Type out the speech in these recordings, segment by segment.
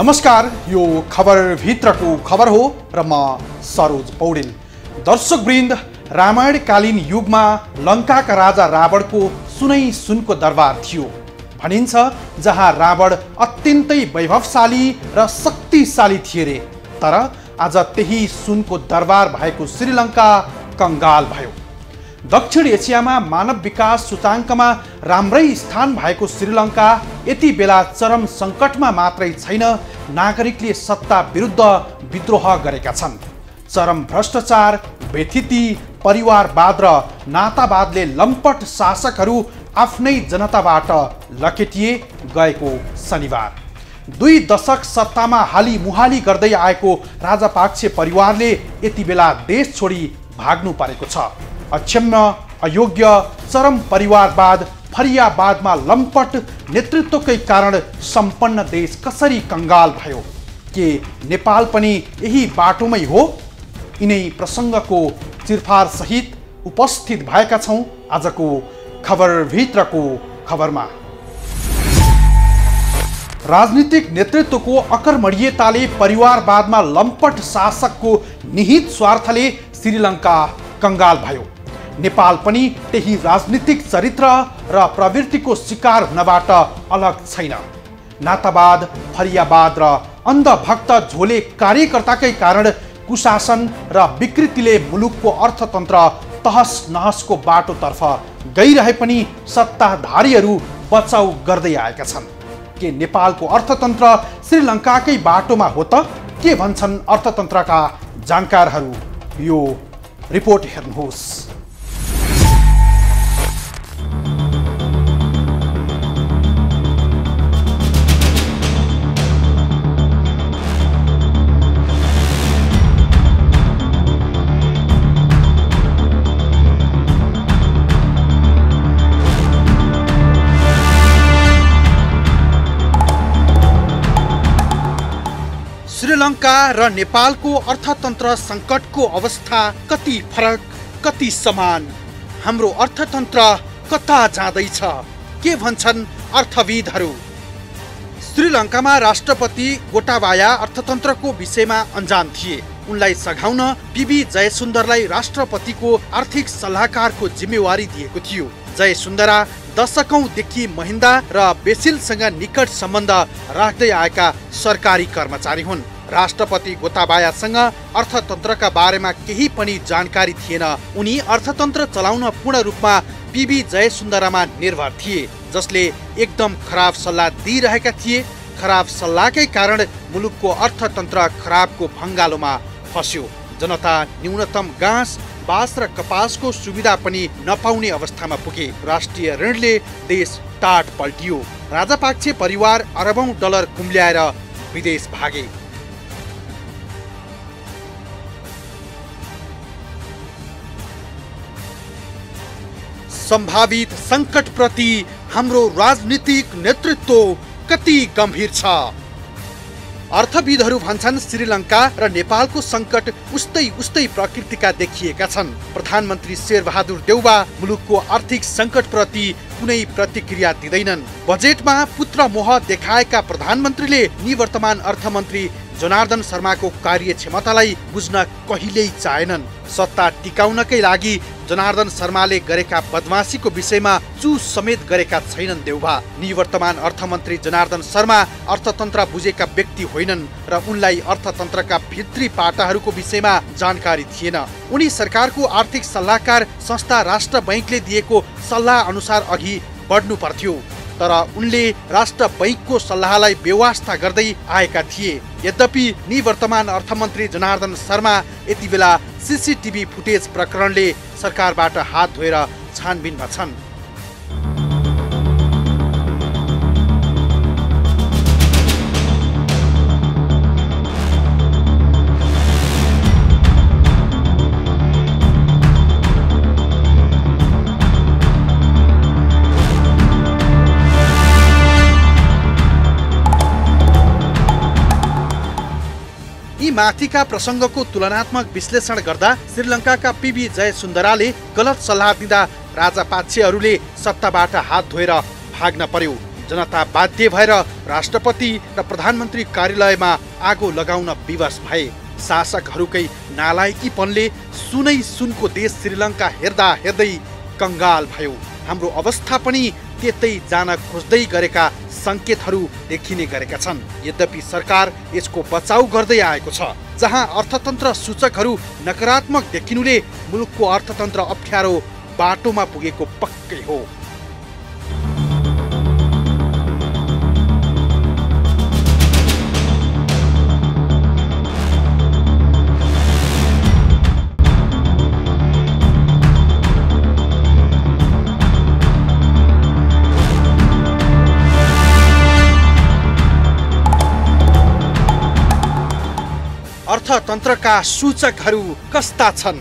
नमस्कार, यो खबर भित्रको खबर हो र म सरोज पौडेल। दर्शकवृन्द, रामायणकालीन युगमा लङ्काका राजा रावणको सुनै सुनको दरबार थियो। भनिन्छ जहाँ रावण अत्यन्तै वैभवशाली र शक्तिशाली थिए रे, तर आज त्यही सुनको दरबार भएको श्रीलङ्का कंगाल भयो। दक्षिण एसियामा मानव विकास सूचाङ्कमा राम्रै स्थान भएको श्रीलङ्का यति बेला चरम सङ्कटमा मात्रै छैन, नागरिकले सत्ता विरुद्ध विद्रोह गरेका छन्। चरम भ्रष्टाचार, बेथिति, परिवारवाद र नातावादले लम्पट शासकहरू आफ्नै जनताबाट लकेटिए। गएको शनिबार 2 दशक सत्तामा हालिमुहाली गर्दै आएको राजापाक्से परिवारले यति बेला देश छोडी भाग्नु परेको छ। अक्षम्य, अयोग्य, चरम परिवारवाद, फरियावादमा लम्पट नेतृत्वकै कारण सम्पन्न देश कसरी कंगाल भयो? के नेपाल पनि यही बाटोमै हो? यिनै प्रसङ्गको चिरफार सहित उपस्थित भएका छौँ आजको खबरभित्रको खबरमा। राजनीतिक नेतृत्वको अकर्मण्यताले परिवारवादमा लम्पट शासकको निहित स्वार्थले श्रीलङ्का कंगाल भयो। नेपाल पनि त्यही राजनीतिक चरित्र र प्रवृत्तिको शिकार हुनबाट अलग छैन। नातावाद, फरियावाद र अन्धभक्त झोले कार्यकर्ताकै कारण कुशासन र विकृतिले मुलुकको अर्थतन्त्र तहस नहसको बाटोतर्फ गइरहे पनि सत्ताधारीहरू बचाउ गर्दै आएका छन्। के नेपालको अर्थतन्त्र श्रीलङ्काकै बाटोमा हो त? के भन्छन् अर्थतन्त्रका जानकारहरू? यो रिपोर्ट हेर्नुहोस्। श्रीलङ्का र नेपालको अर्थतन्त्र सङ्कटको अवस्था कति फरक, कति समान? हाम्रो अर्थतन्त्र कता जाँदैछ? के भन्छन् अर्थविदहरू? श्रीलङ्कामा राष्ट्रपति गोटाबाया अर्थतन्त्रको विषयमा अनजान थिए। उनलाई सघाउन पीबी जयसुन्दरलाई राष्ट्रपतिको आर्थिक सल्लाहकारको जिम्मेवारी दिएको थियो। जयसुन्दरा दशकौंदेखि महिन्दा र बेसिलसँग निकट सम्बन्ध राख्दै आएका सरकारी कर्मचारी हुन्। राष्ट्रपति गोटाबायासँग अर्थतन्त्रका बारेमा केही पनि जानकारी थिएन। उनी अर्थतन्त्र चलाउन पूर्ण रूपमा पीबी जयसुन्दरामा निर्भर थिए, जसले एकदम खराब सल्लाह दिइरहेका थिए। खराब सल्लाहकै कारण मुलुकको अर्थतन्त्र खराबको भङ्गालोमा फस्यो। जनता न्यूनतम घाँस, बाँस र कपासको सुविधा पनि नपाउने अवस्थामा पुगे। राष्ट्रिय ऋणले देश टाट पल्टियो। राजापाक्से परिवार अरबौं डलर कुम्ल्याएर विदेश भागे। सम्भावित सङ्कटप्रति हाम्रो राजनीतिक नेतृत्व कति गम्भीर छ? अर्थविदहरू भन्छन् श्रीलङ्का र नेपालको सङ्कट उस्तै प्रकृतिका देखिएका छन्। प्रधानमन्त्री शेरबहादुर देउबा मुलुकको आर्थिक सङ्कटप्रति कुनै प्रतिक्रिया दिँदैनन्। बजेटमा पुत्र मोह देखाएका प्रधानमन्त्रीले निवर्तमान अर्थमन्त्री जनार्दन शर्माको कार्यक्षमतालाई बुझ्न कहिल्यै चाहेनन्। सत्ता टिकाउनकै लागि जनार्दन शर्माले गरेका बदमाशीको विषयमा चुस समेत गरेका छैनन् देउबा। निवर्तमान अर्थमन्त्री जनार्दन शर्मा अर्थतन्त्र बुझेका व्यक्ति होइनन् र उनलाई अर्थतन्त्रका भित्री पाटाहरूको विषयमा जानकारी थिएन। उनी सरकारको आर्थिक सल्लाहकार संस्था राष्ट्र बैंकले दिएको सल्लाह अनुसार अघि बढ्नु पर्थ्यो, तर उनले राष्ट्र बैंकको सल्लाहलाई बेवास्ता गर्दै आएका थिए। यद्यपि निवर्तमान अर्थमन्त्री जनार्दन शर्मा यति बेला सीसीटीभी फुटेज प्रकरणले सरकारबाट हात धोएर छानबिनमा छन्। माथिका प्रसङ्गको तुलनात्मक विश्लेषण गर्दा श्रीलङ्काका पीबी जयसुन्दराले गलत सल्लाह दिँदा राजापाक्सेहरूले सत्ताबाट हात धोएर भाग्न पर्यो। जनता बाध्य भएर राष्ट्रपति र प्रधानमन्त्री कार्यालयमा आगो लगाउन विवश भए। शासकहरूकै नालायकीपनले सुनै सुनको देश श्रीलङ्का हेर्दा हेर्दै कंगाल भयो। हाम्रो अवस्था पनि त्यतै जान खोज्दै गरेका संकेतहरू देखिने गरेका छन्। यद्यपि सरकार यसको बचाउ गर्दै आएको छ। जहाँ अर्थतन्त्र सूचकहरू नकारात्मक देखिनुले मुलुकको अर्थतन्त्र अप्ठ्यारो बाटोमा पुगेको पक्कै हो। अर्थतन्त्रका सूचकहरू कस्ता छन्?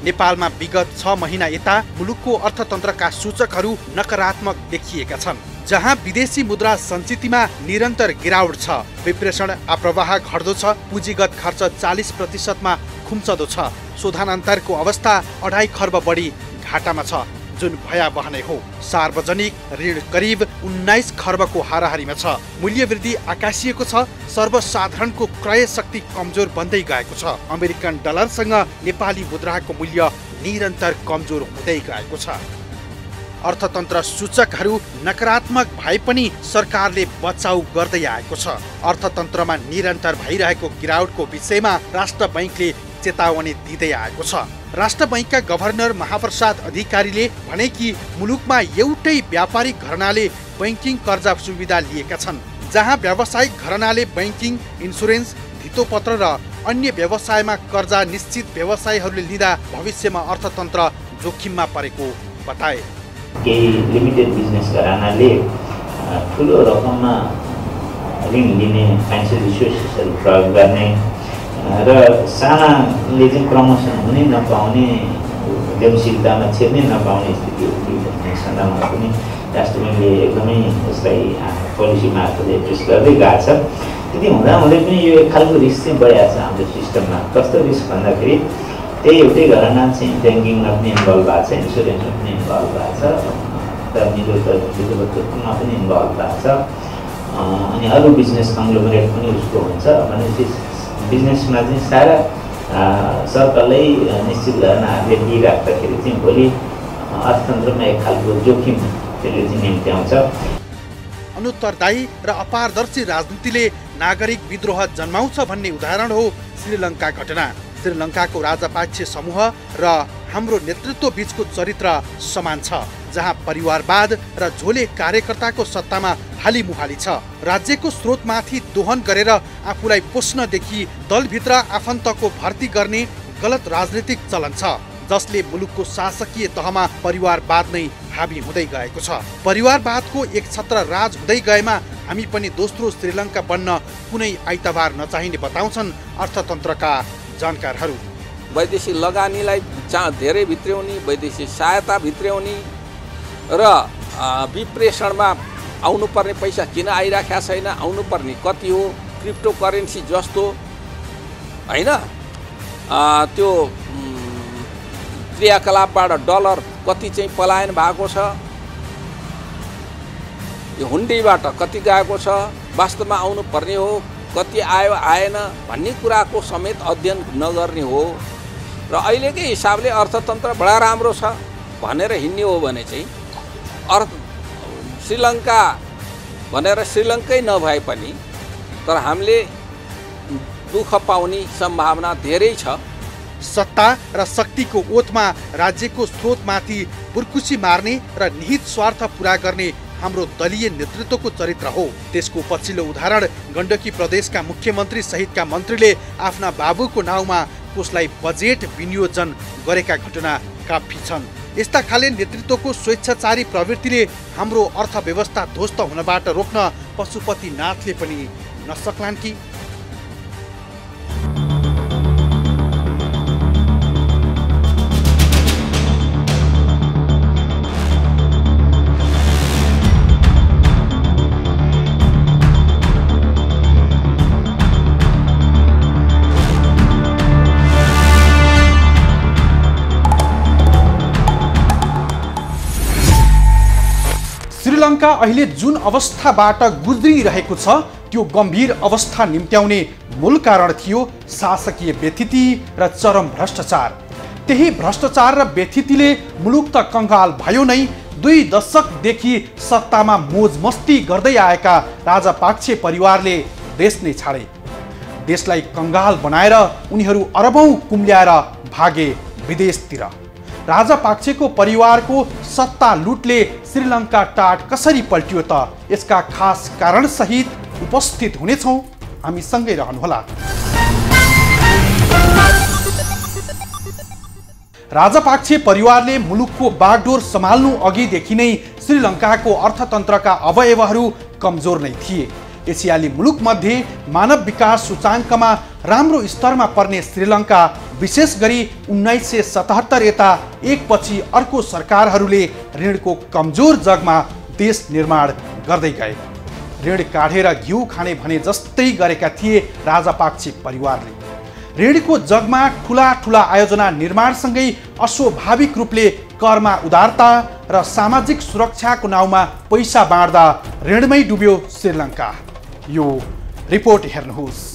नेपालमा विगत 6 महिना यता मुलुकको अर्थतन्त्रका सूचकहरू नकारात्मक देखिएका छन्। जहाँ विदेशी मुद्रा सञ्चितमा निरन्तर गिरावट छ, विप्रेषण अप्रवाह घट्दो छ, पुँजीगत खर्च 40% खुम्चदो छ, शोधनान्तरको अवस्था 2.5 खर्ब बढी घाटामा छ, जुन भयावह नै हो। सार्वजनिक ऋण करिब 19 खर्बको हाराहारीमा छ। मूल्य वृद्धि आकाशिएको छ। सर्वसाधारणको क्रय शक्ति कमजोर बन्दै गएको छ। अमेरिकन डलरसँग नेपाली मुद्राको मूल्य निरन्तर कमजोर हुँदै गएको छ। अर्थतन्त्र सूचकहरू नकारात्मक भए पनि सरकारले बचाउ गर्दै आएको छ। अर्थतन्त्रमा निरन्तर भइरहेको गिरावटको विषयमा राष्ट्र बैंकले चेतावनी दिँदै आएको छ। राष्ट्र बैंकका गभर्नर महाप्रसाद अधिकारीले भने कि मुलुकमा एउटै व्यापारिक घरानाले बैंकिङ कर्जा सुविधा लिएका छन्। जहाँ व्यावसायिक घरानाले बैंकिङ, इन्सुरेन्स, धितोपत्र र अन्य व्यवसायमा कर्जा निश्चित व्यवसायीहरूले लिँदा भविष्यमा अर्थतन्त्र जोखिममा परेको बताए। केही लिमिटेड बिजनेस घरानाले ठुलो रकममा ऋण लिने फाइनेन्सियल रिसोर्सेसहरू प्रयोग गर्ने र सानाले चाहिँ प्रमोसन हुनै नपाउने, उद्यमशीलतामा छिर्नै नपाउने स्थिति भन्ने सन्दर्भमा पनि राष्ट्र बैंकले एकदमै यसलाई पोलिसी मार्फत एड्रेस गर्दै गएको छ। त्यति हुँदाहुँदै पनि यो एक खालको रिस्क चाहिँ बढिरहेको छ हाम्रो सिस्टममा। कस्तो रिस्क भन्दाखेरि त्यही एउटै घराना चाहिँ ब्याङ्किङमा पनि इन्भल्भ भएको छ, इन्सुरेन्समा पनि इन्भल्भ भएको छ, धितोपत्रमा पनि इन्भल्भ भएको छ, अनि अरू बिजनेस कङ्ग्लोमरेट पनि उसको हुन्छ भनेपछि बिजनेसमा चाहिँ सारा सरकारलाई निश्चित घरानाहरूले दिइराख्दाखेरि चाहिँ भोलि अर्थतन्त्रमा एक खालको जोखिम त्यसले चाहिँ निम्त्याउँछ। अनुत्तरदायी र अपारदर्शी राजनीतिले नागरिक विद्रोह जन्माउँछ भन्ने उदाहरण हो श्रीलङ्का घटना। श्रीलङ्काको राजपक्ष समूह र हाम्रो नेतृत्व बीचको चरित्र समान छ। जहाँ परिवारवाद र झोले कार्यकर्ताको सत्तामा हालिमुहाली छ। राज्यको स्रोतमाथि दोहन गरेर आफूलाई पोस्नदेखि दलभित्र आफन्तको भर्ती गर्ने गलत राजनीतिक चलन छ, जसले मुलुकको शासकीय तहमा परिवारवाद नै हाबी हुँदै गएको छ। परिवारवादको एक छत्र राज हुँदै गएमा हामी पनि दोस्रो श्रीलङ्का बन्न कुनै आइतबार नचाहिने बताउँछन् अर्थतन्त्रका जानकारहरू। वैदेशिक लगानीलाई धेरै भित्र्याउने, वैदेशिक सहायता भित्र्याउने र विप्रेषणमा आउनुपर्ने पैसा किन आइराखेको छैन, आउनुपर्ने कति हो, क्रिप्टो करेन्सी जस्तो होइन त्यो क्रियाकलापबाट डलर कति चाहिँ पलायन भएको छ, यो हुन्डीबाट कति गएको छ, वास्तवमा आउनुपर्ने हो, कति आयो आएन भन्ने कुराको समेत अध्ययन नगर्ने हो। र अहिलेकै हिसाबले अर्थतन्त्र बडा राम्रो छ भनेर हिँड्ने हो भने चाहिँ श्रीलङ्का भनेर श्रीलङ्कै नभए पनि तर हामीले दुःख पाउने सम्भावना धेरै छ। सत्ता र शक्तिको ओतमा राज्यको स्रोतमाथि बुर्कुसी मार्ने र निहित स्वार्थ पूरा गर्ने हाम्रो दलीय नेतृत्वको चरित्र हो। त्यसको पछिल्लो उदाहरण गण्डकी प्रदेशका मुख्यमन्त्री सहितका मन्त्रीले आफ्ना बाबुको नाउँमा कोषलाई बजेट विनियोजन गरेका घटना काफी छन्। यस्ता खाले नेतृत्वको स्वेच्छाचारी प्रवृत्तिले हाम्रो अर्थव्यवस्था ध्वस्त हुनबाट रोक्न पशुपतिनाथले पनि नसक्लान् कि? श्रीलङ्का अहिले जुन अवस्थाबाट गुज्रिरहेको छ त्यो गम्भीर अवस्था निम्त्याउने मूल कारण थियो शासकीय व्यथिति र चरम भ्रष्टाचार। त्यही भ्रष्टाचार र व्यथितिले मुलुक त कङ्गाल भयो नै, 2 दशकदेखि सत्तामा मोजमस्ती गर्दै आएका राजापाक्से परिवारले देश नै छाडे। देशलाई कङ्गाल बनाएर उनीहरू अरबौं कुम्ल्याएर भागे विदेशतिर। राजापाक्सेको परिवारको सत्ता लुटले श्रीलङ्का टाट कसरी पल्टियो त? यसका खास कारण सहित उपस्थित हुनेछौँ, हामी सँगै रहनुहोला। राजापाक्से परिवारले मुलुकको बागडोर सम्हाल्नु अघिदेखि नै श्रीलङ्काको अर्थतन्त्रका अवयवहरू कमजोर नै थिए। एसियाली मुलुकमध्ये मानव विकास सूचाङ्कमा राम्रो स्तरमा पर्ने श्रीलङ्का विशेष गरी 1977 यता एकपछि अर्को सरकारहरूले ऋणको कमजोर जगमा देश निर्माण गर्दै गए। ऋण काढेर घिउ खाने भने जस्तै गरेका थिए राजापाक्से परिवारले। ऋणको जगमा ठुला ठुला आयोजना निर्माणसँगै अस्वाभाविक रूपले करमा उदारता र सामाजिक सुरक्षाको नाउँमा पैसा बाँड्दा ऋणमै डुब्यो श्रीलङ्का। यो रिपोर्ट हेर्नुहोस्।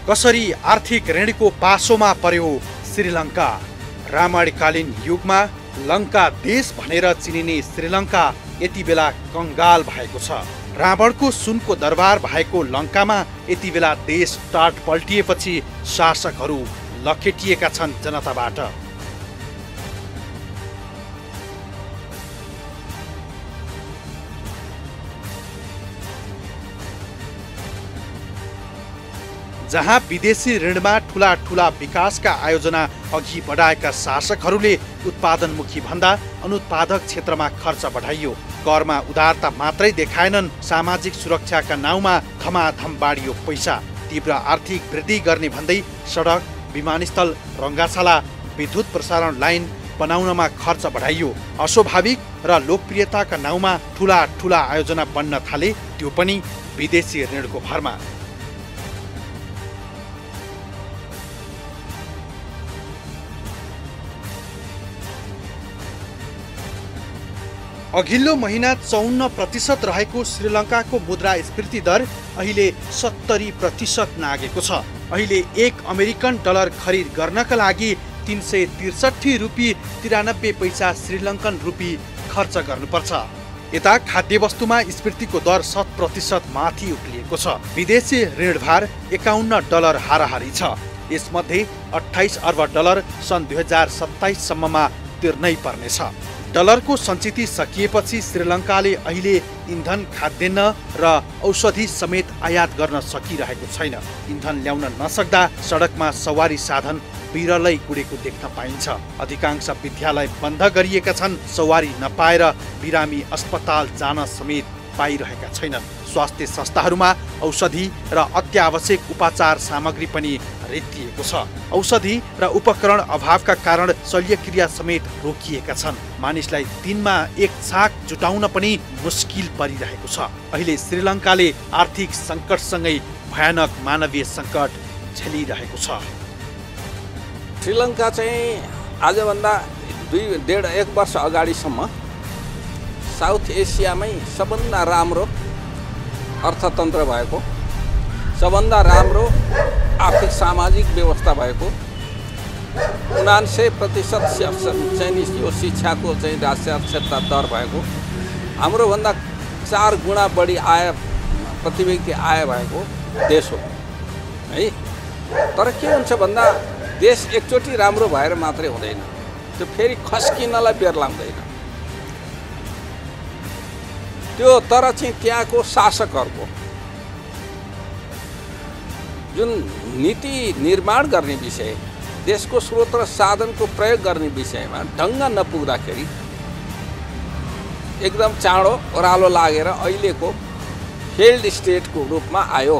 कसरी आर्थिक ऋणको पासोमा पर्यो श्रीलङ्का? रामायणकालीन युगमा लङ्का देश भनेर चिनिने श्रीलङ्का यति बेला कङ्गाल भएको छ। रावणको सुनको दरबार भएको लङ्कामा यति बेला देश टाट पल्टिएपछि शासकहरू लखेटिएका छन् जनताबाट। जहाँ विदेशी ऋणमा ठुला ठुला विकासका आयोजना अघि बढाएका शासकहरूले उत्पादनमुखी भन्दा अनुत्पादक क्षेत्रमा खर्च बढाइयो। करमा उदारता मात्रै देखाएनन्, सामाजिक सुरक्षाका नाउँमा धमाधम बाडियो पैसा। तीव्र आर्थिक वृद्धि गर्ने भन्दै सडक, विमानस्थल, रङ्गाशाला, विद्युत प्रसारण लाइन बनाउनमा खर्च बढाइयो। अस्वाभाविक र लोकप्रियताका नाउँमा ठुला ठुला आयोजना बन्न थाले, त्यो पनि विदेशी ऋणको भरमा। अघिल्लो महिना 54% रहेको श्रीलङ्काको मुद्रास्फीति दर अहिले 70% नागेको छ। अहिले 1 अमेरिकन डलर खरिद गर्नका लागि 363 रुपियाँ 93 पैसा श्रीलङ्कन रुपी खर्च गर्नुपर्छ। यता खाद्य वस्तुमा स्फीतिको दर 7% माथि उक्लिएको छ। विदेशी ऋणभार 51 डलर हाराहारी छ। यसमध्ये 28 अर्ब डलर सन् 2027 सम्ममा तिर्नै पर्नेछ। डलरको सञ्चित सकिएपछि श्रीलङ्काले अहिले इन्धन, खाद्यान्न र औषधि समेत आयात गर्न सकिरहेको छैन। इन्धन ल्याउन नसक्दा सडकमा सवारी साधन बिरलै गुडेको देख्न पाइन्छ। अधिकांश विद्यालय बन्द गरिएका छन्। सवारी नपाएर बिरामी अस्पताल जान समेत पाइरहेका छैनन्। स्वास्थ्य संस्थाहरूमा औषधि र अत्यावश्यक उपचार सामग्री पनि रित्तिएको छ। औषधि र उपकरण अभावका कारण शल्यक्रिया समेत रोकिएका छन्। मानिसलाई दिनमा 1 छाक जुटाउन पनि मुस्किल परिरहेको छ। अहिले श्रीलङ्काले आर्थिक सङ्कटसँगै भयानक मानवीय सङ्कट झेलिरहेको छ। श्रीलङ्का चाहिँ आजभन्दा 1.5 वर्ष अगाडिसम्म साउथ एसियामै सबभन्दा राम्रो अर्थतन्त्र भएको, सबभन्दा राम्रो आर्थिक सामाजिक व्यवस्था भएको, 99% चाहिँ यो शिक्षाको चाहिँ साक्षरता दर भएको, हाम्रो भन्दा 4 गुणा बढी आय प्रति व्यक्ति आय भएको देश हो है। तर के हुन्छ भन्दा देश एकचोटि राम्रो भएर मात्रै हुँदैन, त्यो फेरि खस्किनलाई बेर लाग्दैन त्यो। तर चाहिँ त्यहाँको शासकहरूको जुन नीति निर्माण गर्ने विषय, देशको स्रोत र साधनको प्रयोग गर्ने विषयमा ढङ्ग नपुग्दाखेरि एकदम चाँडो ओह्रालो लागेर अहिलेको फेल्ड स्टेटको रूपमा आयो।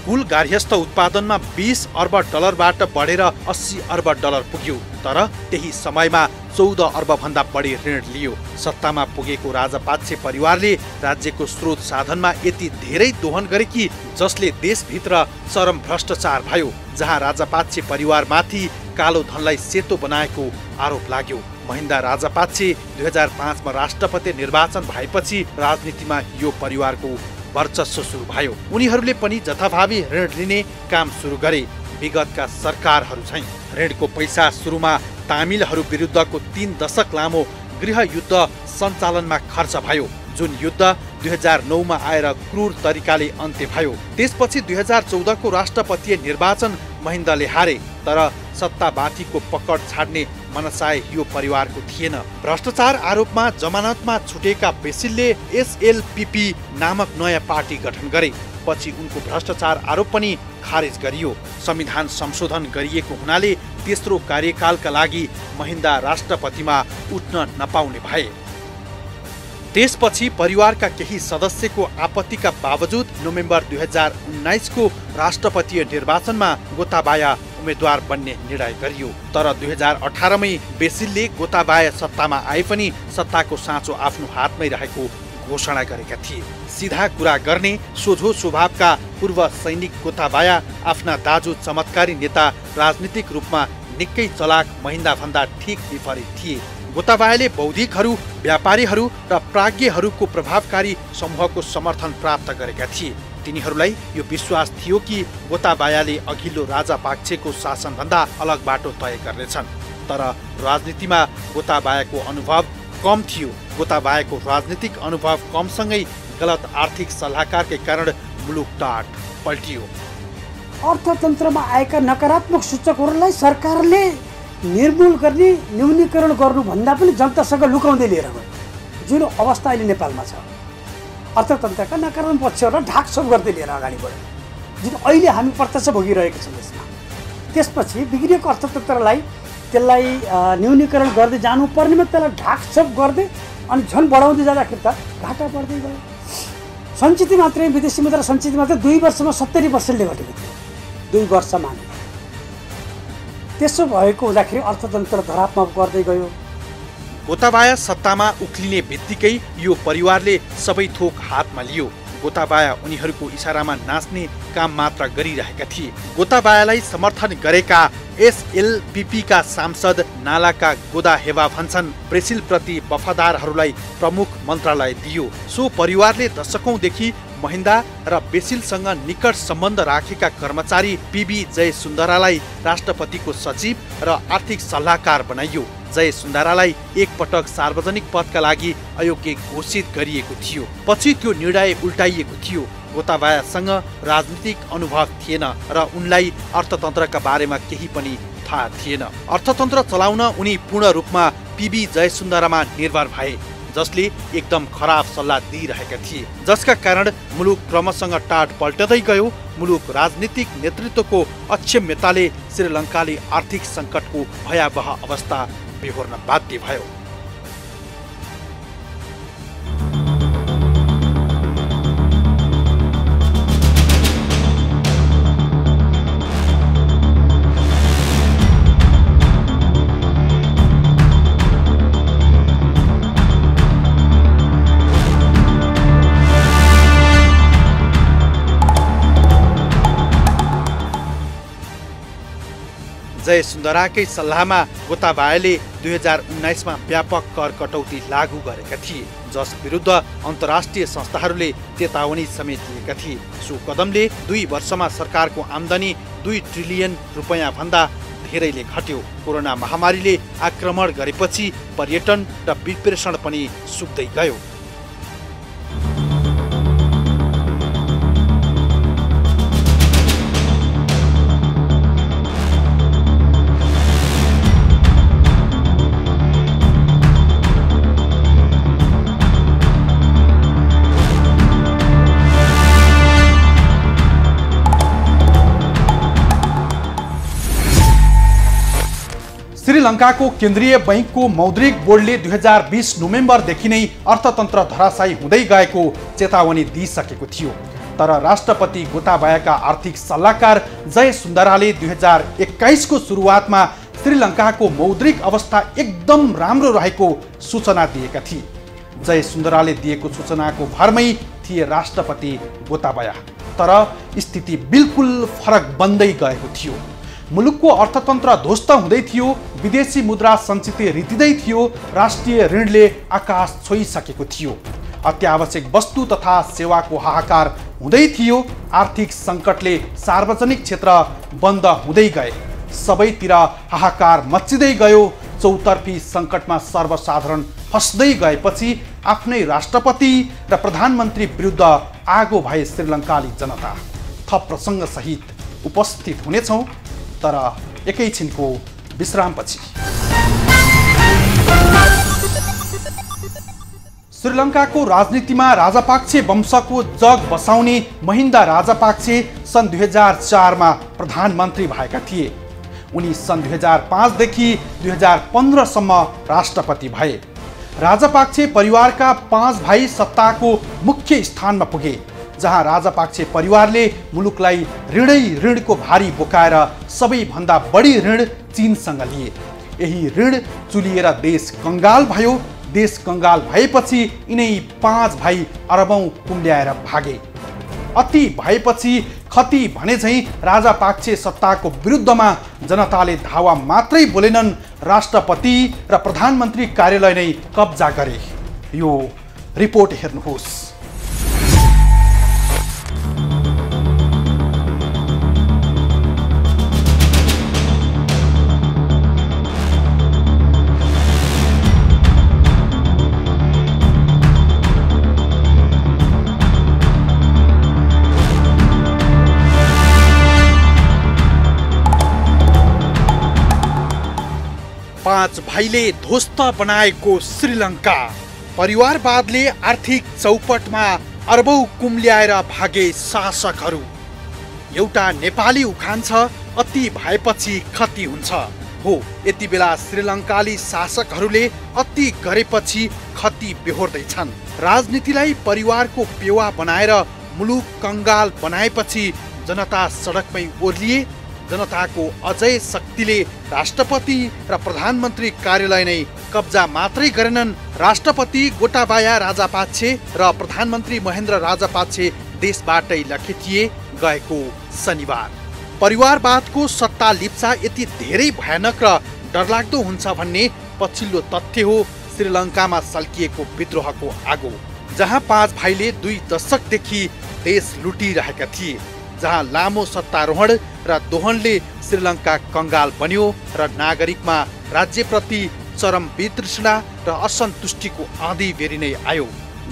कुल गार्हस्थ्य उत्पादनमा 20 अर्ब डलरबाट बढेर 80 अर्ब डलर पुग्यो। तर त्यही समयमा 14 अर्बभन्दा बढी ऋण लियो। सत्तामा पुगेको राजापाक्से परिवारले राज्यको स्रोत साधनमा यति धेरै दोहन गरे कि जसले देशभित्र चरम भ्रष्टाचार भयो, जहाँ राजापाक्से परिवारमाथि कालो धनलाई सेतो बनाएको आरोप लाग्यो। महिन्दा राजापाक्से 2005मा राष्ट्रपति निर्वाचन भएपछि राजनीतिमा यो परिवारको वर्चस्व सुरु भयो। उनीहरूले पनि जथाभावी ऋण लिने काम सुरु गरे। विगतका सरकारहरू झैं ऋणको पैसा सुरुमा तामिलहरू विरुद्धको 3 दशक लामो गृहयुद्ध सञ्चालनमा खर्च भयो, जुन युद्ध 2009मा आएर क्रूर तरिकाले अन्त्य भयो। त्यसपछि 2014 को राष्ट्रपतीय निर्वाचन महिन्दाले हारे, तर सत्ताबाथीको पकड छाड्ने मनसाय यो परिवारको थिएन। भ्रष्टाचार आरोपमा जमानतमा छुटेका बेसिलले एसएलपीपी नामक नयाँ पार्टी गठन गरे। पछि उनको भ्रष्टाचार आरोप पनि खारेज गरियो। संविधान संशोधन गरिएको हुनाले तेस्रो कार्यकालका लागि महिन्दा राष्ट्रपतिमा उठ्न नपाउने भए। त्यसपछि परिवारका केही सदस्यको आपत्तिका बावजुद नोभेम्बर 2019 को राष्ट्रपतीय निर्वाचनमा गोताबाया उम्मेद्वार बन्ने निर्णय गरियो। तर 2018 मै बेसिलले गोताबाया सत्तामा आए पनि सत्ताको साँचो आफ्नो हातमै रहेको घोषणा गरेका थिए। सिधा कुरा गर्ने सोझो स्वभावका पूर्व सैनिक गोताबाया आफ्ना दाजु चमत्कारी नेता राजनीतिक रूपमा निकै चलाक महिन्दा भन्दा ठीक विपरीत थिए। गोताबायाले बौद्धिकहरू, व्यापारीहरू र प्राज्ञहरूको प्रभावकारी समूहको समर्थन प्राप्त गरेका थिए। तिनीहरूलाई यो विश्वास थियो कि गोताबायाले अघिल्लो राजापाक्सेको शासनभन्दा अलग बाटो तय गर्नेछन्। तर राजनीतिमा गोताबायाको अनुभव कम थियो। गोताबायाको राजनीतिक अनुभव कमसँगै गलत आर्थिक सल्लाहकारकै कारण मुलुक टाट पल्टियो। अर्थतन्त्रमा आएका नकारात्मक सूचकहरूलाई सरकारले निर्मूल गर्ने, न्यूनीकरण गर्नुभन्दा पनि जनतासँग लुकाउँदै लिएर गयो। जुन अवस्था अहिले नेपालमा छ, अर्थतन्त्रका नकारात्मक पक्षहरूलाई ढाकछोप गर्दै लिएर अगाडि बढ्यो, जुन अहिले हामी प्रत्यक्ष भोगिरहेका छौँ यसमा। त्यसपछि बिग्रिएको अर्थतन्त्रलाई त्यसलाई न्यूनीकरण गर्दै जानुपर्नेमा त्यसलाई ढाकछोप गर्दै अनि झन् बढाउँदै जाँदाखेरि त घाटा बढ्दै गयो। सञ्चित मात्रै, विदेशी मुद्रा सञ्चित मात्रै 2 वर्षमा 70% घटेको थियो, 2 वर्षमा। त्यसो भएको हुँदाखेरि अर्थतन्त्र धरापमा गर्दै गयो। गोताबाया सत्तामा उक्लिने बित्तिकै यो परिवारले सबै थोक हातमा लियो। गोताबाया उनीहरूको इसारामा नाच्ने काम मात्र गरिरहेका थिए। गोताबायालाई समर्थन गरेका एसएलपीपी का सांसद नालाका गोदा हेवा भन्छन्, ब्रेसिलप्रति वफादारहरूलाई प्रमुख मन्त्रालय दियो। सो परिवारले दशकौंदेखि महिन्दा र बेसिलसँग निकट सम्बन्ध राखेका कर्मचारी पीबी जयसुन्दरालाई राष्ट्रपतिको सचिव र आर्थिक सल्लाहकार बनाइयो। जयसुन्दरालाई एकपटक सार्वजनिक पदका लागि अयोग्य घोषित गरिएको थियो। पछि त्यो निर्णय उल्टाइएको थियो। गोताबायासँग राजनीतिक अनुभव थिएन र उनलाई अर्थतन्त्रका बारेमा केही पनि थाहा थिएन। अर्थतन्त्र चलाउन उनी पूर्ण रूपमा पीबी जयसुन्दरामा निर्भर भए, जसले एकदम खराब सल्लाह दिइरहेका थिए, जसका कारण मुलुक क्रमसँग टाट पल्टदै गयो। मुलुक राजनीतिक नेतृत्वको अक्षम्यताले श्रीलङ्काले आर्थिक सङ्कटको भयावह अवस्था बेहोर्न बाध्य भयो। जयसुन्दराकै सल्लाहमा गोताबायाले 2019 मा व्यापक कर कटौती लागू गरेका थिए, जस विरुद्ध अन्तर्राष्ट्रिय संस्थाहरूले चेतावनी समेत दिएका थिए। सो कदमले 2 वर्षमा सरकारको आम्दानी 2 ट्रिलियन रुपैयाँ भन्दा धेरैले घट्यो। कोरोना महामारीले आक्रमण गरेपछि पर्यटन र विप्रेषण पनि सुक्दै गयो। श्रीलङ्काको केन्द्रीय बैंकको मौद्रिक बोर्डले 2020 नोभेम्बरदेखि नै अर्थतन्त्र धराशायी हुँदै गएको चेतावनी दिइसकेको थियो। तर राष्ट्रपति गोताबायाका आर्थिक सल्लाहकार जय सुन्दराले 2021 को सुरुवातमा श्रीलङ्काको मौद्रिक अवस्था एकदम राम्रो रहेको सूचना दिएका थिए। जय सुन्दराले दिएको सूचनाको भरमै थिए राष्ट्रपति गोताबाया, तर स्थिति बिल्कुल फरक बन्दै गएको थियो। मुलुकको अर्थतन्त्र ध्वस्त हुँदै थियो, विदेशी मुद्रा सञ्चित रितिँदै थियो, राष्ट्रिय ऋणले आकाश छोइसकेको थियो, अत्यावश्यक वस्तु तथा सेवाको हाहाकार हुँदै थियो, आर्थिक सङ्कटले सार्वजनिक क्षेत्र बन्द हुँदै गए, सबैतिर हाहाकार मच्चिँदै गयो। चौतर्फी सङ्कटमा सर्वसाधारण फस्दै गएपछि आफ्नै राष्ट्रपति र प्रधानमन्त्री विरुद्ध आगो भए श्रीलङ्काली जनता। थप प्रसङ्ग सहित उपस्थित हुनेछौँ, तर एकैछिनको विश्रामपछि। श्रीलङ्काको राजनीतिमा राजापाक्से वंशको जग बसाउने महिन्दा राजापाक्से सन् 2004 मा प्रधानमन्त्री भएका थिए। उनी सन् 2005 देखि 2015 सम्म राष्ट्रपति भए। राजापाक्से परिवारका 5 भाइ सत्ताको मुख्य स्थानमा पुगे, जहाँ राजापाक्से परिवारले मुलुकलाई ऋणको भारी बोकाएर सबैभन्दा बढी ऋण चीनसँग लिए। यही ऋण चुलिएर देश कंगाल भयो। देश कंगाल भएपछि यिनै 5 भाइ अरबौं कुम्ल्याएर भागे। अति भएपछि खती भने झैं राजापाक्से सत्ताको विरुद्धमा जनताले धावा मात्रै बोलेनन्, राष्ट्रपति र प्रधानमन्त्री कार्यालय नै कब्जा गरे। यो रिपोर्ट हेर्नुहोस्। पाँच भाइले ध्वस्त बनाएको श्रीलङ्का, परिवारवादले आर्थिक चौपटमा अरबौं कुम्ल्याएर भागे शासकहरू। एउटा नेपाली उखान छ, अति भएपछि खती हुन्छ। हो, यति बेला श्रीलङ्काली शासकहरूले अति गरेपछि खती बेहोर्दैछन्। राजनीतिलाई परिवारको पेवा बनाएर मुलुक कंगाल बनाएपछि जनता सडकमै ओर्लिए। जनताको अजय शक्तिले राष्ट्रपति र प्रधानमन्त्री कार्यालय नै कब्जा मात्रै गरेनन्। राष्ट्रपति गोटाबाया राजापाक्से र प्रधानमन्त्री महेन्द्र राजापाक्से देशबाटै लखेटिए गएको शनिबार। परिवारवादको सत्ता लिप्सा यति धेरै भयानक र डरलाग्दो हुन्छ भन्ने पछिल्लो तथ्य हो श्रीलङ्कामा सल्किएको विद्रोहको आगो, जहाँ 5 भाइले 2 दशकदेखि देश लुटिरहेका थिए, जहाँ लामो सत्तारोहण र दोहनले श्रीलङ्का कंगाल बन्यो र नागरिकमा राज्यप्रति चरम वितृष्णा र असन्तुष्टिको आँधी बेरी नै आयो।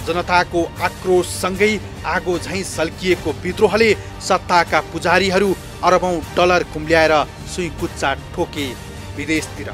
जनताको आक्रोशसँगै आगो झैं सल्किएको विद्रोहले सत्ताका पुजारीहरू अरबौं डलर कुम्ल्याएर सुइकुच्चा ठोके विदेशतिर।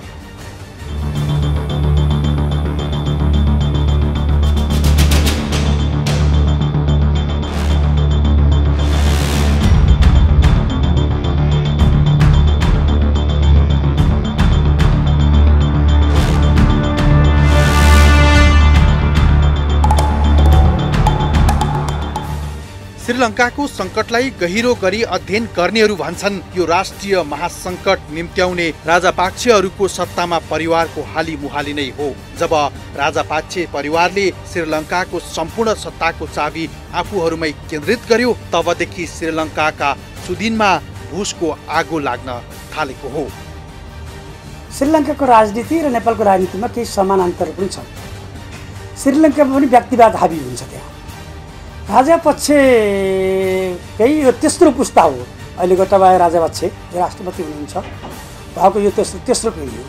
श्रीलङ्काको सङ्कटलाई गहिरो गरी अध्ययन गर्नेहरू भन्छन् यो राष्ट्रिय महासङ्कट निम्त्याउने राजापाक्सेहरूको सत्तामा परिवारको हालिमुहाली नै हो। जब राजापाक्से परिवारले श्रीलङ्काको सम्पूर्ण सत्ताको चाबी आफूहरूमै केन्द्रित गर्यो, तबदेखि श्रीलङ्काका सुदिनमा भुसको आगो लाग्न थालेको हो। श्रीलङ्काको राजनीति र नेपालको राजनीतिमा केही समानान्तर पनि छ। श्रीलङ्कामा पनि व्यक्तिवाद हाबी हुन्छ। त्यहाँ राजापक्षकै यो तेस्रो पुस्ता हो। अहिले गोटाबाया राजापक्षे राष्ट्रपति हुनुहुन्छ, उहाँको यो तेस्रो पिँढी हो।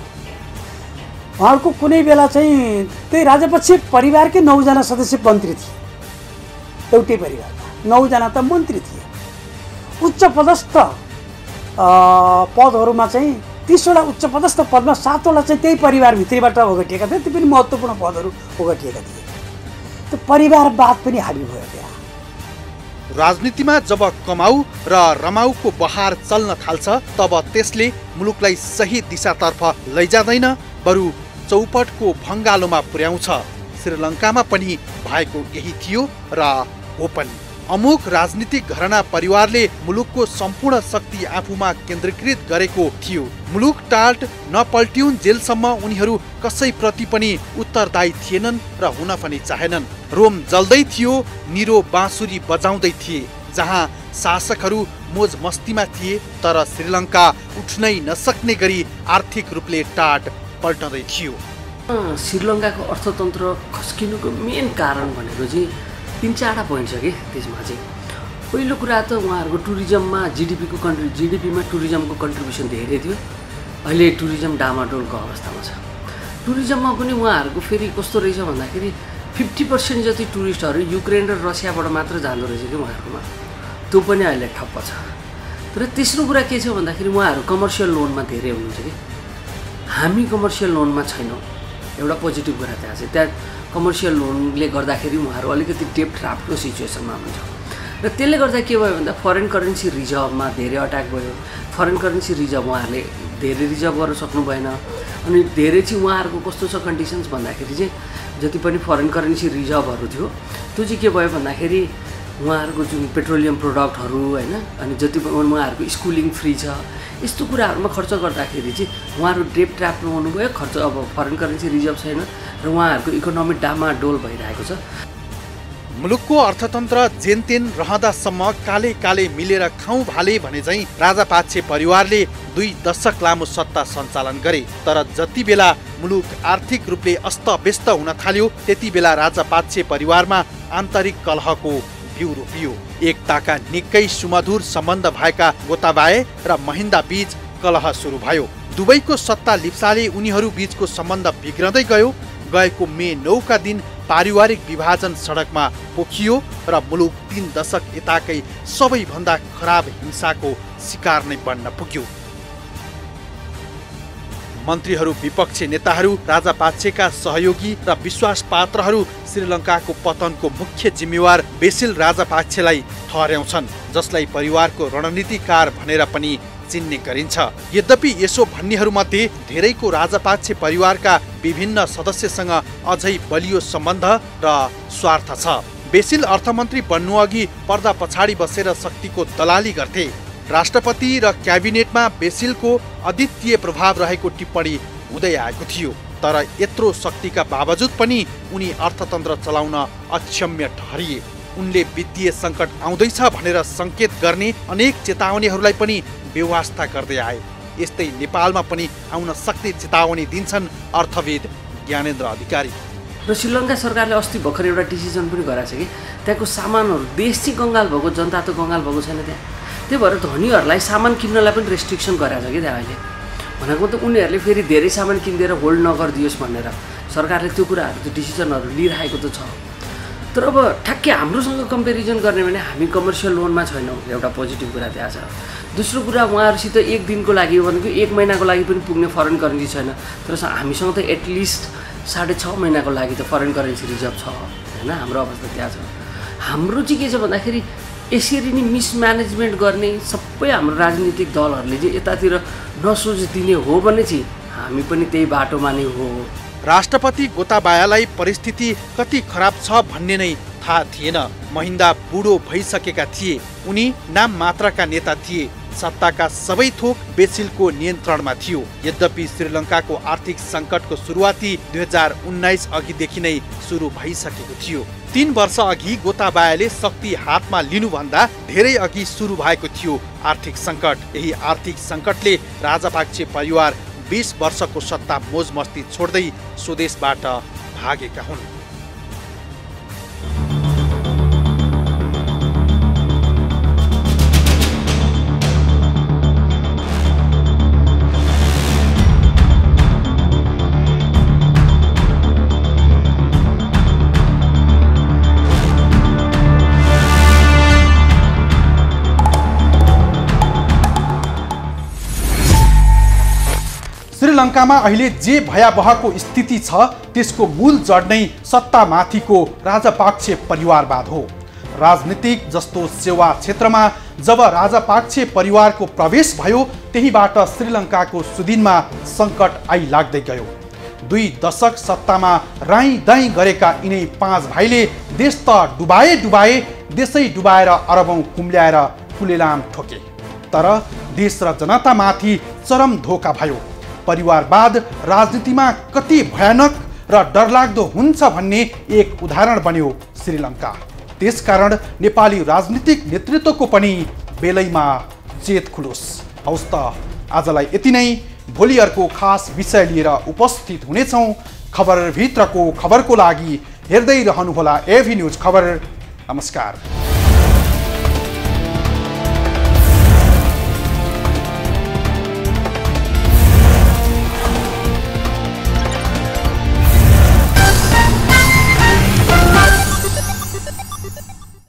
उहाँहरूको कुनै बेला चाहिँ त्यही राजापक्षे परिवारकै 9 जना सदस्य मन्त्री थिए। एउटै परिवारमा 9 जना त मन्त्री थिए। उच्च पदस्थ पदहरूमा चाहिँ 30 वटा उच्च पदस्थ पदमा 7 वटा चाहिँ त्यही परिवारभित्रैबाट ओगटिएका थिए। ती पनि महत्त्वपूर्ण पदहरू ओगटिएका थिए। त्यो परिवारवाद पनि हाबी भयो त्यहाँ। राजनीतिमा जब कमाउ र रमाउको बहार चल्न थाल्छ, तब त्यसले मुलुकलाई सही दिशातर्फ लैजाँदैन, बरु चौपटको भङ्गालोमा पुर्याउँछ। श्रीलङ्कामा पनि भएको यही थियो र हो पनि। अमुक राजनीतिक घराना परिवारले मुलुकको सम्पूर्ण शक्ति आफूमा केन्द्रीकृत गरेको थियो। मुलुक टाल्ट नपल्ट्युन् जेलसम्म उनीहरू कसैप्रति पनि उत्तरदायी थिएनन् र हुन पनि चाहेनन्। रोम जल्दै थियो, निरो बाँसुरी बजाउँदै थिए। जहाँ शासकहरू मोज मस्तीमा थिए तर श्रीलङ्का उठ्नै नसक्ने गरी आर्थिक रूपले टाट पल्टँदै थियो। श्रीलङ्काको अर्थतन्त्र खस्किनुको मेन कारण भनेको चाहिँ 3-4 पोइन्ट छ कि त्यसमा चाहिँ। पहिलो कुरा त उहाँहरूको टुरिज्ममा जिडिपीमा टुरिज्मको कन्ट्रिब्युसन धेरै थियो। अहिले टुरिज्म डामाडोलको अवस्थामा छ। टुरिज्ममा पनि उहाँहरूको फेरि कस्तो रहेछ भन्दाखेरि 50% जति टुरिस्टहरू युक्रेन र रसियाबाट मात्र जाँदो रहेछ कि उहाँहरूकोमा। त्यो पनि अहिले ठप्प छ। तर तेस्रो कुरा के छ भन्दाखेरि उहाँहरू कमर्सियल लोनमा धेरै हुनुहुन्छ कि हामी कमर्सियल लोनमा छैनौँ। एउटा पोजिटिभ कुरा त्यहाँ छ। त्यहाँ कमर्सियल लोनले गर्दाखेरि उहाँहरू अलिकति डेप्ट ट्रापको सिचुएसनमा हुन्छ र त्यसले गर्दा के भयो भन्दा फरेन करेन्सी रिजर्भमा धेरै अट्याक भयो। फरेन करेन्सी रिजर्भ उहाँहरूले धेरै रिजर्भ गर्न सक्नु भएन। अनि धेरै चाहिँ उहाँहरूको कस्तो छ कन्डिसन्स भन्दाखेरि चाहिँ जति पनि फरेन करेन्सी रिजर्भहरू थियो त्यो चाहिँ के भयो भन्दाखेरि उहाँहरूको जुन पेट्रोलियम प्रोडक्टहरू होइन, अनि जति पनि उहाँहरूको स्कुलिङ फ्री छ, यस्तो कुराहरूमा खर्च गर्दाखेरि चाहिँ उहाँहरू डेप ट्र्यापमा हुनुभयो। खर्च अब फरेन करेन्सी रिजर्भ छैन र उहाँहरूको इकोनोमी डामाडोल भइरहेको छ। मुलुकको अर्थतन्त्र जेनतेन रहँदासम्म काले काले मिलेर खाउँ भाले भने झैँ राजापाक्षे परिवारले 2 दशक लामो सत्ता सञ्चालन गरे। तर जति बेला मुलुक आर्थिक रूपले अस्तव्यस्त हुन थाल्यो त्यति बेला राजापाक्षे परिवारमा आन्तरिक कलहको बिउ रोपियो। एकताका निकै सुमधुर सम्बन्ध भएका गोताबाए र महिन्दा बीच कलह सुरु भयो। दुवैको सत्ता लिप्साले उनीहरू बीचको सम्बन्ध बिग्रदै गयो। गएको मे 9 का दिन पारिवारिक विभाजन सडकमा पोखियो र मुलुक 3 दशक यताकै सबैभन्दा खराब हिंसाको शिकार नै बन्न पुग्यो। मन्त्रीहरू, विपक्षी नेताहरू, राजापाक्षेका सहयोगी र विश्वासपात्रहरू श्रीलङ्काको पतनको मुख्य जिम्मेवार बेसिल राजापाक्षेलाई ठहर्याउँछन्, जसलाई परिवारको रणनीतिकार भनेर पनि चिन्ने गरिन्छ। यद्यपि यसो भन्नेहरूमध्ये धेरैको राजापाक्षे परिवारका विभिन्न सदस्यसँग अझै बलियो सम्बन्ध र स्वार्थ छ। बेसिल अर्थमन्त्री बन्नुअघि पर्दा पछाडि बसेर शक्तिको दलाली गर्थे। राष्ट्रपति र क्याबिनेटमा बेसिलको अद्वितीय प्रभाव रहेको टिप्पणी हुँदै आएको थियो। तर यत्रो शक्तिका बावजुद पनि उनी अर्थतन्त्र चलाउन अक्षम्य ठहरिए। उनले वित्तीय सङ्कट आउँदैछ भनेर सङ्केत गर्ने अनेक चेतावनीहरूलाई पनि बेवास्ता गर्दै आए। यस्तै नेपालमा पनि आउन सक्ने चेतावनी दिन्छन् अर्थविद ज्ञानेन्द्र अधिकारी। र श्रीलङ्का सरकारले अस्ति भर्खर एउटा डिसिजन पनि गराएको छ कि त्यहाँको सामानहरू, देश चाहिँ कङ्गाल भएको, जनता त कङ्गाल भएको छैन त्यहाँ। त्यही भएर धनीहरूलाई सामान किन्नलाई पनि रेस्ट्रिक्सन गराएको छ कि त्यहाँ अहिले। भनेको त उनीहरूले फेरि धेरै सामान किनिदिएर होल्ड नगरिदियोस् भनेर सरकारले त्यो कुराहरू, त्यो डिसिजनहरू लिइरहेको त छ। तर अब ठ्याक्कै हाम्रोसँग कम्पेरिजन गर्ने भने हामी कमर्सियल लोनमा छैनौँ, एउटा पोजिटिभ कुरा त्यहाँ छ। दोस्रो कुरा उहाँहरूसित एक दिनको लागि भनेको 1 महिनाको लागि पनि पुग्ने फरेन करेन्सी छैन। तर हामीसँग त एटलिस्ट 6.5 महिनाको लागि त फरेन करेन्सी रिजर्भ छ होइन। हाम्रो अवस्था त्यहाँ छ। हाम्रो चाहिँ के छ भन्दाखेरि यसरी नै मिसम्यानेजमेन्ट गर्ने सबै हाम्रो राजनीतिक दलहरूले चाहिँ यतातिर नसोच दिने हो भने चाहिँ हामी पनि त्यही बाटोमा नै हो। राष्ट्रपति गोताबायालाई परिस्थिति कति खराब छ भन्ने नै थाहा थिएन। महिन्दा बुढो भइसकेका थिए। उनी नाम मात्रका नेता थिए। सत्ताका सबै थोक बेसिलको नियन्त्रणमा थियो। यद्यपि श्रीलङ्काको आर्थिक सङ्कटको सुरुवाती 2019 अघिदेखि नै सुरु भइसकेको थियो। 3 वर्ष अघि गोताबायाले शक्ति हातमा लिनुभन्दा धेरै अघि सुरु भएको थियो आर्थिक सङ्कट। यही आर्थिक सङ्कटले राजापाक्षे परिवार 20 वर्षको सत्ता मोजमस्ती छोड्दै स्वदेशबाट भागेका हुन्। श्रीलङ्कामा अहिले जे भयावहको स्थिति छ त्यसको मूल जड नै सत्तामाथिको राजापाक्षे परिवारवाद हो। राजनीतिक जस्तो सेवा क्षेत्रमा जब राजापाक्षे परिवारको प्रवेश भयो त्यहीबाट श्रीलङ्काको सुदिनमा सङ्कट आइलाग्दै गयो। 2 दशक सत्तामा राई दाई गरेका यिनै 5 भाइले देश त डुबाए देशै डुबाएर अरबौं कुम्ल्याएर कुलेलाम ठोके। तर देश र जनतामाथि चरम धोका भयो। परिवारवाद राजनीतिमा कति भयानक र डरलाग्दो हुन्छ भन्ने एक उदाहरण बन्यो श्रीलङ्का। त्यसकारण नेपाली राजनीतिक नेतृत्वको पनि बेलैमा चेत खुलोस्। हौस् त आजलाई यति नै। भोलि अर्को खास विषय लिएर उपस्थित हुनेछौँ। खबरभित्रको खबरको लागि हेर्दै रहनुहोला एभी न्युज खबर। नमस्कार।